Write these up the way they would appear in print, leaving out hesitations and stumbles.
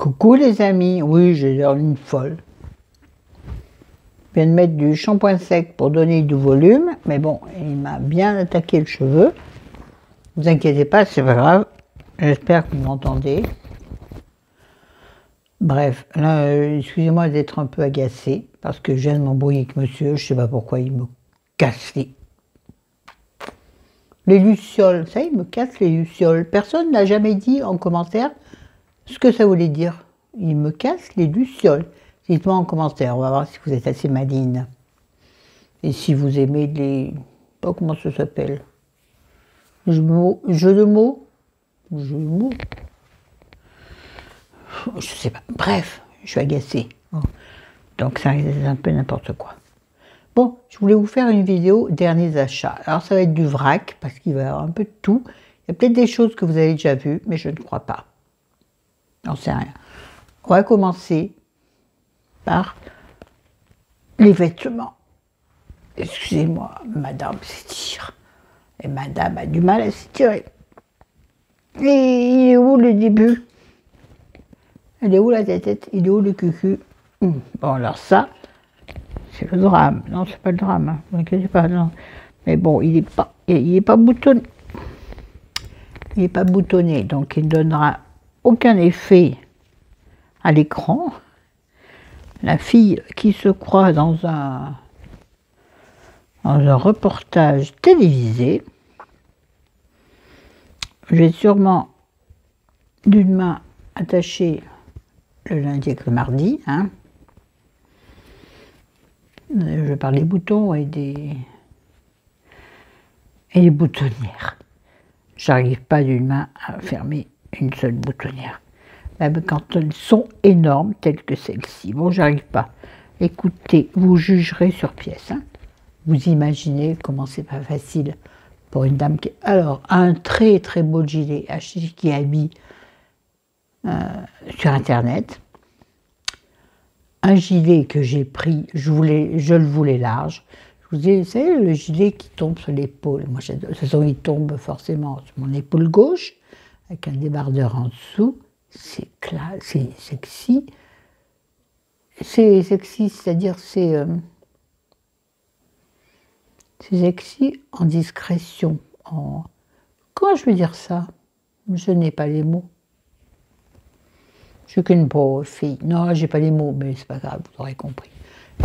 Coucou les amis, oui j'ai l'air une folle. Je viens de mettre du shampoing sec pour donner du volume, mais bon, il m'a bien attaqué le cheveu. Ne vous inquiétez pas, c'est pas grave. J'espère que vous m'entendez. Bref, là, excusez-moi d'être un peu agacé, parce que je viens de m'embrouiller avec monsieur, je sais pas pourquoi il me casse les lucioles. Ça, il me casse les lucioles. Personne n'a jamais dit en commentaire ce que ça voulait dire. Il me casse les lucioles. Dites-moi en commentaire, on va voir si vous êtes assez maligne. Et si vous aimez les... pas comment ça s'appelle. Jeu de mots. Jeu de mots. Je sais pas. Bref, je suis agacée. Donc ça c'est un peu n'importe quoi. Bon, je voulais vous faire une vidéo derniers achats. Alors ça va être du vrac, parce qu'il va y avoir un peu de tout. Il y a peut-être des choses que vous avez déjà vues, mais je ne crois pas. J'en sais rien. On va commencer par les vêtements. Excusez-moi, madame s'étire. Et madame a du mal à s'étirer. Et il est où le début? Il est où la tête? Il est où le cucu? Bon, alors ça, c'est le drame. Non, c'est pas le drame, hein. Ne vous inquiétez pas, non. Mais bon, il est pas boutonné. Il n'est pas boutonné, donc il ne donnera aucun effet à l'écran. La fille qui se croit dans un reportage télévisé. Je vais sûrement d'une main attacher le lundi avec le mardi. Hein. Je parle des boutons et des boutonnières. J'arrive pas d'une main à fermer une seule boutonnière. Même quand elles sont énormes, telles que celle-ci. Bon, j'arrive pas. Écoutez, vous jugerez sur pièce. Hein. Vous imaginez comment c'est pas facile pour une dame qui... Alors, un très très beau gilet acheté qui habille sur internet. Un gilet que j'ai pris, je le voulais large. Je vous dis, vous savez, le gilet qui tombe sur l'épaule. Moi, de toute façon, il tombe forcément sur mon épaule gauche, avec un débardeur en dessous. C'est classe, c'est sexy. C'est sexy, c'est-à-dire c'est sexy en discrétion. Comment je veux dire ça? Je n'ai pas les mots. Je suis qu'une pauvre fille. Non, j'ai pas les mots, mais c'est pas grave, vous aurez compris.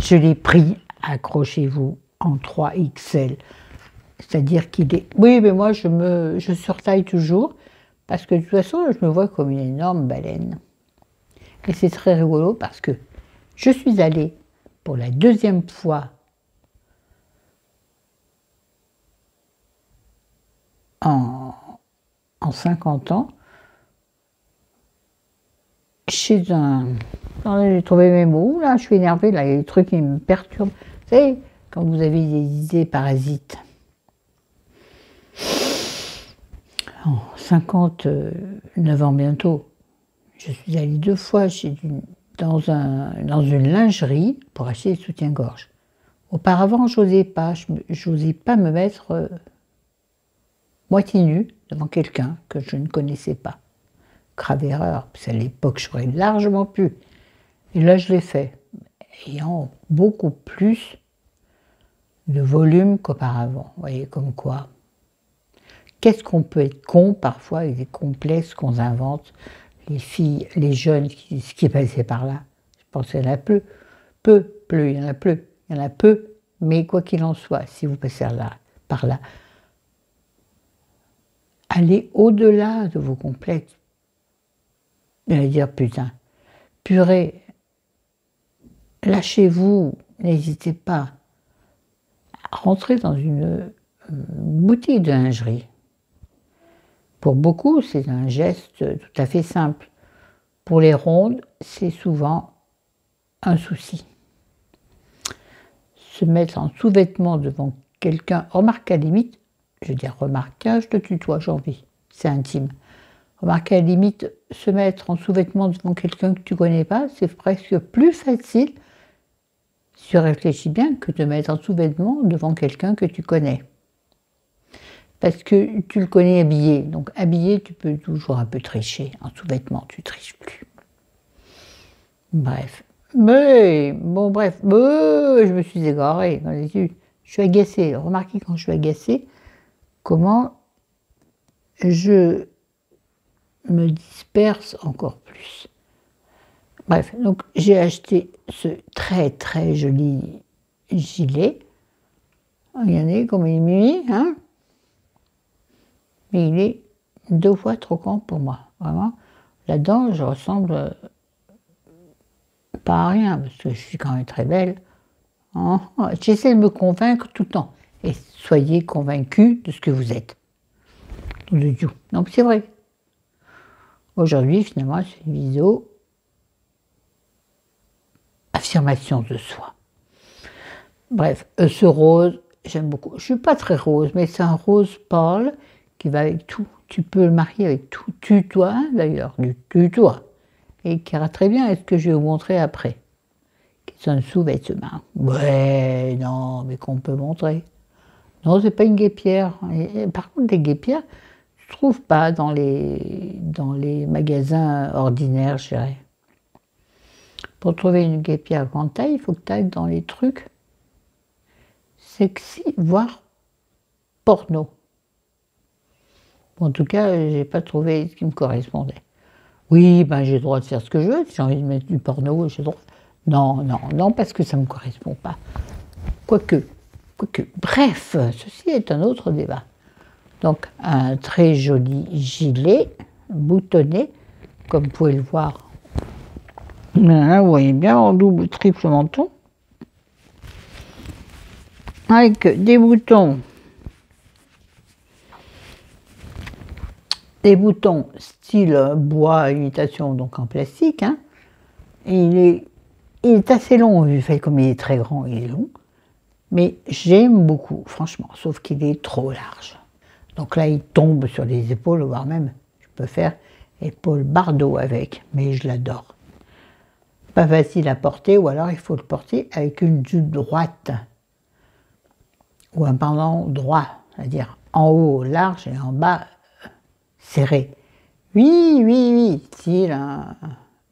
Je l'ai pris, accrochez-vous, en 3XL. C'est-à-dire qu'il est... Oui, mais moi, je surtaille toujours, parce que de toute façon, je me vois comme une énorme baleine. Et c'est très rigolo, parce que je suis allée pour la deuxième fois en 50 ans, chez un... J'ai trouvé mes mots, là, je suis énervée, là, il y a des trucs qui me perturbent. Vous savez, quand vous avez des idées parasites. 59 ans bientôt, je suis allée 2 fois dans une lingerie pour acheter des soutiens-gorge. Auparavant, j'osais pas me mettre moitié nue devant quelqu'un que je ne connaissais pas. Grave erreur, parce qu'à l'époque, j'aurais largement pu. Et là, je l'ai fait, ayant beaucoup plus de volume qu'auparavant. Vous voyez, comme quoi. Qu'est-ce qu'on peut être con, parfois, avec des complexes qu'on invente. Les filles, les jeunes qui passaient par là. Je pense qu'il y en a peu, il y en a peu. Il y en a peu, mais quoi qu'il en soit, si vous passez par là, allez au-delà de vos complexes. J'allais dire, putain, purée, lâchez-vous, n'hésitez pas à rentrer dans une boutique de lingerie. Pour beaucoup, c'est un geste tout à fait simple. Pour les rondes, c'est souvent un souci. Se mettre en sous-vêtements devant quelqu'un, remarque à la limite, je veux dire remarque, je te tutoie, j'ai envie, c'est intime. Remarque à la limite, se mettre en sous-vêtements devant quelqu'un que tu ne connais pas, c'est presque plus facile, si tu réfléchis bien, que de mettre en sous-vêtements devant quelqu'un que tu connais. Parce que tu le connais habillé. Donc habillé, tu peux toujours un peu tricher. En sous-vêtements, tu ne triches plus. Bref. Mais, bon, bref. Je me suis égarée. Je suis agacée. Remarquez quand je suis agacée, comment je me disperse encore plus. Bref, donc j'ai acheté ce très très joli gilet. Regardez comme il est mimi, hein? Mais il est 2 fois trop grand pour moi, vraiment. Là-dedans, je ressemble pas à rien, parce que je suis quand même très belle. Hein. J'essaie de me convaincre tout le temps. Et soyez convaincus de ce que vous êtes. De tout. Donc c'est vrai. Aujourd'hui, finalement, c'est une vidéo affirmation de soi. Bref, ce rose, j'aime beaucoup. Je suis pas très rose, mais c'est un rose pâle qui va avec tout. Tu peux le marier avec tout. Tutoie, d'ailleurs, du tutoie. Et qui ira très bien avec ce que je vais vous montrer après. Qui sont sous-vêtements. Ouais, non, mais qu'on peut montrer. Non, c'est pas une guêpière. Et par contre, les guêpières, je ne trouve pas dans les magasins ordinaires, je dirais. Pour trouver une guêpière grande taille, il faut que tu ailles dans les trucs sexy, voire porno. En tout cas, j'ai pas trouvé ce qui me correspondait. Oui, ben j'ai le droit de faire ce que je veux. Si j'ai envie de mettre du porno, j'ai le droit. Non, non, non, parce que ça ne me correspond pas. Quoique. Bref, ceci est un autre débat. Donc, un très joli gilet boutonné, comme vous pouvez le voir. Là, vous voyez bien, en double, triple menton. Avec des boutons. Des boutons style bois, imitation, donc en plastique. Hein. Et il est assez long, vu fait comme il est très grand, il est long. Mais j'aime beaucoup, franchement, sauf qu'il est trop large. Donc là, il tombe sur les épaules, voire même, je peux faire épaule bardeau avec, mais je l'adore. Pas facile à porter, ou alors il faut le porter avec une jupe droite. Ou un pendant droit, c'est-à-dire en haut large et en bas serré. Oui, style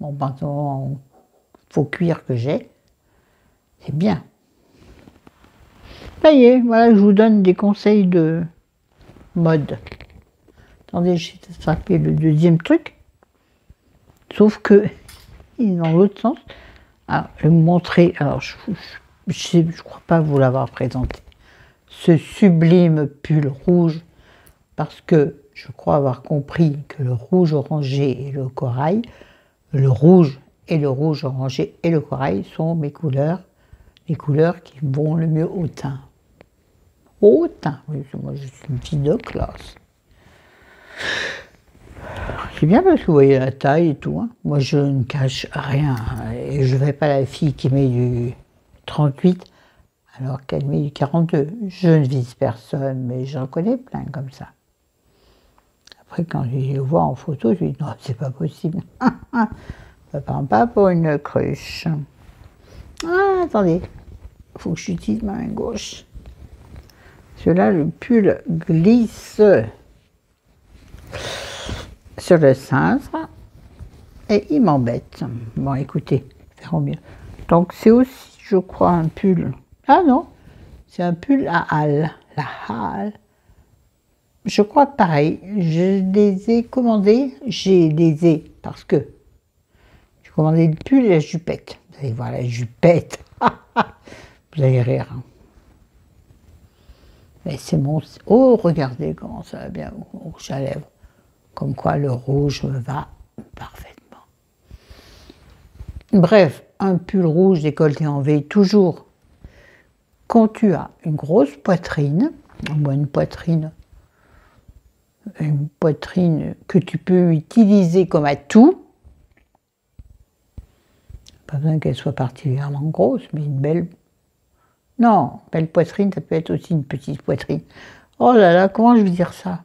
mon pantalon en faux cuir que j'ai, c'est bien. Ça y est, voilà, je vous donne des conseils de mode. Attendez, j'ai attrapé le deuxième truc, sauf que il est dans l'autre sens. Alors, je vais vous montrer, alors je ne crois pas vous l'avoir présenté, ce sublime pull rouge, parce que je crois avoir compris que le rouge orangé et le corail, le rouge et le rouge orangé et le corail sont mes couleurs, les couleurs qui vont le mieux au teint. Au teint, oui, moi je suis une fille de classe. C'est bien parce que vous voyez la taille et tout. Hein. Moi je ne cache rien. Et je ne vais pas la fille qui met du 38 alors qu'elle met du 42. Je ne vise personne, mais j'en connais plein comme ça. Après, quand je les vois en photo, je dis non, c'est pas possible. Ça prend pas pour une cruche. Ah, attendez, il faut que j'utilise ma main gauche. Celui-là, le pull glisse sur le cintre et il m'embête. Bon, écoutez, faire au mieux. Donc, c'est aussi, je crois, un pull. Ah non, c'est un pull à halle. La halle. Je crois pareil. Je les ai commandés. Parce que j'ai commandé le pull et la jupette. Vous allez voir la jupette. Vous allez rire. Hein. Mais c'est mon... Oh, regardez comment ça va bien au rouge à lèvres. Comme quoi le rouge me va parfaitement. Bref, un pull rouge décolleté en V, toujours. Quand tu as une grosse poitrine, ou une poitrine que tu peux utiliser comme atout, pas besoin qu'elle soit particulièrement grosse, mais une belle... Non, belle poitrine, ça peut être aussi une petite poitrine. Oh là là, comment je veux dire ça?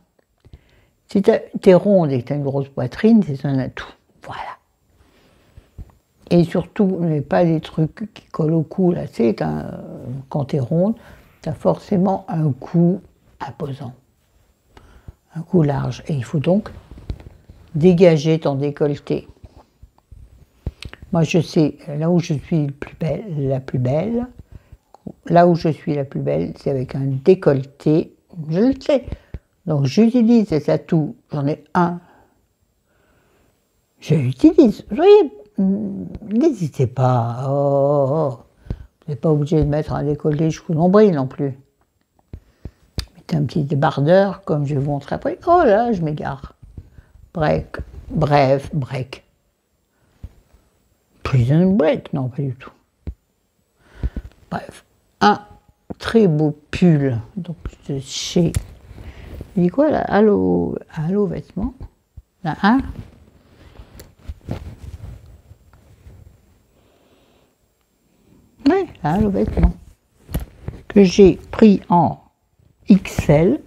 Si tu es ronde et que tu as une grosse poitrine, c'est un atout. Voilà. Et surtout, mais pas des trucs qui collent au cou. Là, quand tu es ronde, tu as forcément un cou imposant. Un cou large. Et il faut donc dégager ton décolleté. Moi, je sais, là où je suis la plus belle, là où je suis la plus belle, c'est avec un décolleté, je le sais. Donc, j'utilise ces atouts, j'en ai un. Je l'utilise, vous voyez, n'hésitez pas. Oh. Vous n'êtes pas obligé de mettre un décolleté jusqu'au nombril non plus. Mettez un petit débardeur, comme je vais vous montrer après. Oh là, je m'égare. Break. Prison Break, non, pas du tout. Bref, un très beau pull, donc de chez. Il dit quoi là? Allo vêtements. Là, un. Ouais, Allo vêtements. Que j'ai pris en XL.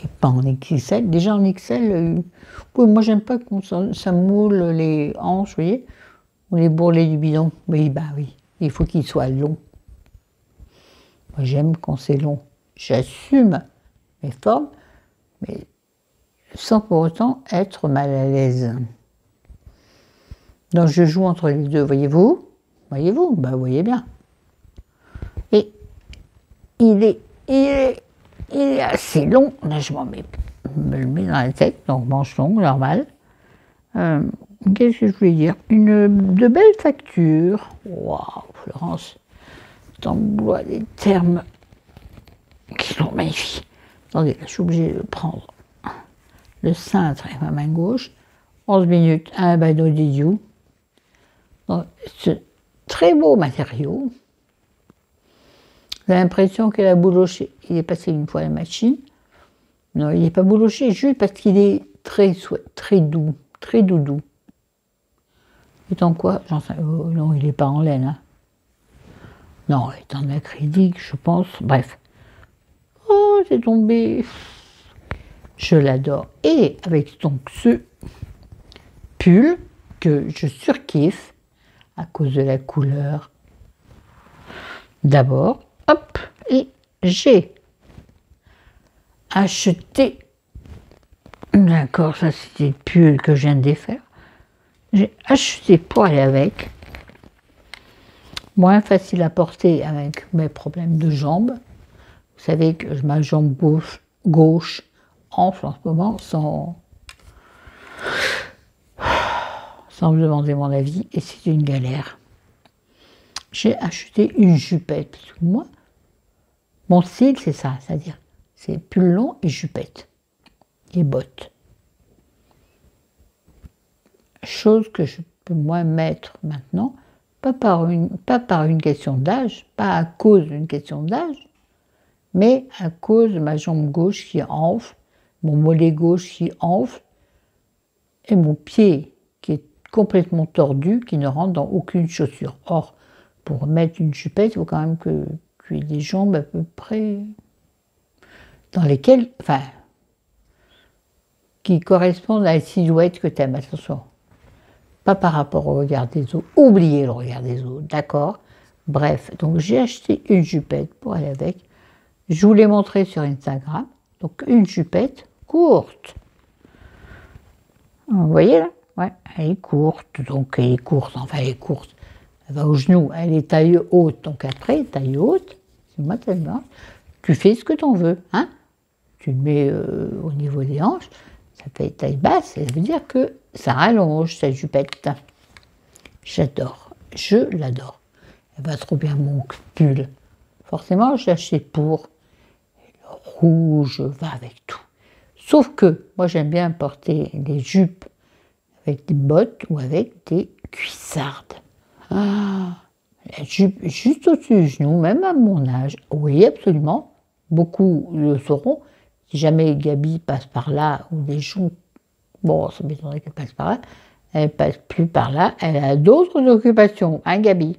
Et pas en XL. Déjà en XL, oui, moi j'aime pas qu'on ça moule les hanches, vous voyez, ou les bourrelets du bidon. Oui, bah oui, il faut qu'il soit long. Moi j'aime quand c'est long. J'assume mes formes, mais sans pour autant être mal à l'aise. Donc je joue entre les deux, voyez-vous? Voyez-vous? Bah vous voyez bien. Et il est assez long. Là je me le mets dans la tête, donc manche longue, normal. Qu'est-ce que je voulais dire? De belles factures. Waouh, Florence, t'emploies des termes qui sont magnifiques. Attendez, là, je suis obligée de prendre le cintre et ma main gauche. 11 minutes, un bado d'idiot. Ce très beau matériau. J'ai l'impression que la bouloché, il est passé une fois à la machine. Non, il n'est pas bouloché, juste parce qu'il est très doux, très doudou. Et en quoi? Non, il n'est pas en laine. Hein. Non, il est en acrylique, je pense. Bref. Oh, c'est tombé. Je l'adore. Et avec donc ce pull que je surkiffe à cause de la couleur. D'abord, hop, et j'ai acheté. D'accord, ça c'était le pull que je viens de défaire. J'ai acheté pour aller avec. Moins facile à porter avec mes problèmes de jambes. Vous savez que ma jambe gauche enfle en ce moment sans me demander mon avis et c'est une galère. J'ai acheté une jupette. Parce que moi, mon style c'est ça, c'est-à-dire c'est pull long et jupette et bottes. Chose que je peux moins mettre maintenant, pas par une question d'âge, pas à cause d'une question d'âge, mais à cause de ma jambe gauche qui enfle, mon mollet gauche qui enfle, et mon pied qui est complètement tordu, qui ne rentre dans aucune chaussure. Or, pour mettre une jupette, il faut quand même que tu aies des jambes à peu près dans lesquelles, enfin, qui correspondent à la silhouette que tu aimes. Attention, pas par rapport au regard des autres. Oubliez le regard des autres, d'accord? Bref, donc j'ai acheté une jupette pour aller avec. Je vous l'ai montré sur Instagram. Donc une jupette courte. Vous voyez là? Ouais, elle est courte. Donc elle est courte, enfin elle est courte. Elle va au genou, elle est taille haute. Donc après, taille haute, c'est moi tellement. Tu fais ce que tu en veux, hein? Tu le mets au niveau des hanches, ça fait taille basse, ça veut dire que ça rallonge cette jupette. J'adore, je l'adore. Elle va trop bien mon pull. Forcément, je l'achète pour. Le rouge va avec tout. Sauf que moi, j'aime bien porter des jupes avec des bottes ou avec des cuissardes. Ah, la jupe juste au-dessus du genou, même à mon âge. Oui, absolument. Beaucoup le sauront. Si jamais Gabi passe par là, ou des gens, bon, ça m'étonnerait qu'elle passe par là, elle ne passe plus par là, elle a d'autres occupations, hein Gabi?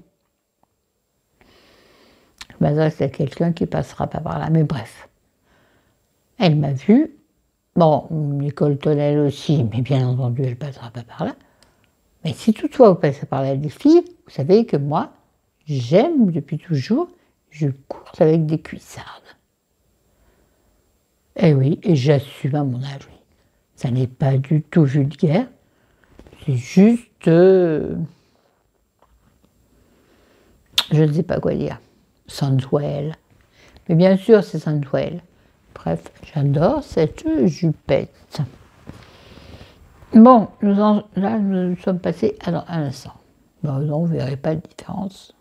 Je m'adresse à quelqu'un qui passera pas par là, mais bref. Elle m'a vue, bon, Nicole Tonnel aussi, mais bien entendu, elle ne passera pas par là. Mais si toutefois vous passez par là, les filles, vous savez que moi, j'aime depuis toujours, je course avec des cuissardes. Eh oui, et j'assume à mon âge, oui. Ça n'est pas du tout vulgaire, C'est juste... je ne sais pas quoi dire. Sandwell. Mais bien sûr, c'est Sandwell. Bref, j'adore cette jupette. Bon, là, nous sommes passés à l'instant. Bon, non, vous ne verrez pas de différence.